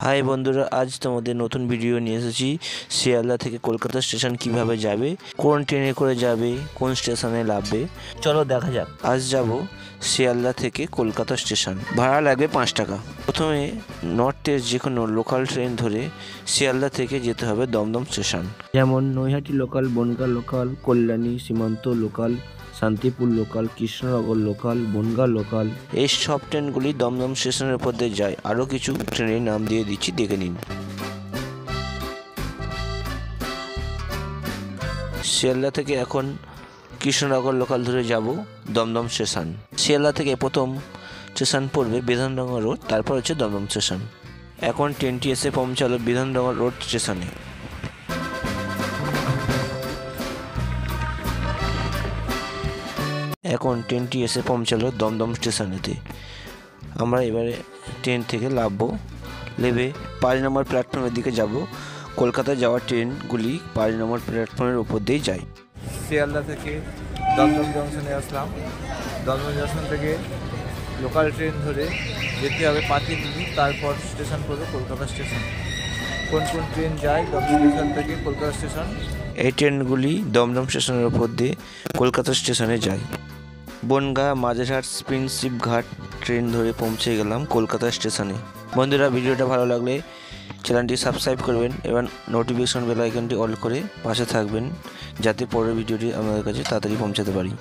High বন্ধুরা, আজ তোমাদের নতুন ভিডিও নিয়ে এসেছি। শিয়ালদা থেকে কলকাতা স্টেশন কিভাবে যাবে, কোন ট্রেনে করে যাবে, কোন স্টেশনে নামবে, চলো দেখা যাক। আজ যাব শিয়ালদা থেকে কলকাতা স্টেশন, ভাড়া লাগবে 5 টাকা। প্রথমে নর্থের যে কোনো লোকাল ট্রেন ধরে শিয়ালদা থেকে যেতে হবে দমদম স্টেশন, যেমন Naihati local, Bongaon local, Kalyani Simanta local, Santipur local, Krishnanagar local, Bongaon local. এই সব ট্রেনগুলি দমদম স্টেশনের উপর দিয়ে যায়। আরও কিছু ট্রেনের নাম দিয়ে দিচ্ছি, দেখে নিন। শিয়ালদা থেকে এখন কৃষ্ণনগর লোকাল ধরে যাব দমদম স্টেশন। শিয়ালদা থেকে প্রথম স্টেশন পড়বে বিধাননগর রোড, তারপর হচ্ছে দমদম স্টেশন। এখন ট্রেনটি এসে পৌঁছালো বিধাননগর রোড স্টেশনে। এখন ট্রেনটি এসে পৌঁছালো দমদম স্টেশনেতে। আমরা এবারে ট্রেন থেকে নামবো, নেমে 5 নম্বর প্ল্যাটফর্মের দিকে যাব। কলকাতা যাওয়ার ট্রেনগুলি 5 নম্বর প্ল্যাটফর্মের উপর দিয়েই যায়। শিয়ালদা থেকে দমদম জংশনে আসলাম। দমদম জংশন থেকে লোকাল ট্রেন ধরে যেতে হবে 5 মিনিট, তারপর স্টেশন পড়বে কলকাতা স্টেশন। কোন কোন ট্রেন যায় দমদম স্টেশন থেকে কলকাতা স্টেশন? এই ট্রেনগুলি দমদম স্টেশনের উপর দিয়ে কলকাতা স্টেশনে যায়। বনগাঁ, মাঝেরহাট, প্রিন্সিপ ঘাট ট্রেন ধরে পৌঁছে গেলাম কলকাতা স্টেশনে। বন্ধুরা, ভিডিওটা ভালো লাগলে চ্যানেলটি সাবস্ক্রাইব করবেন এবং নোটিফিকেশন বেল আইকনটি অল করে পাশে থাকবেন, যাতে পরের ভিডিওটি আমাদের কাছে তাড়াতাড়ি পৌঁছাতে পারি।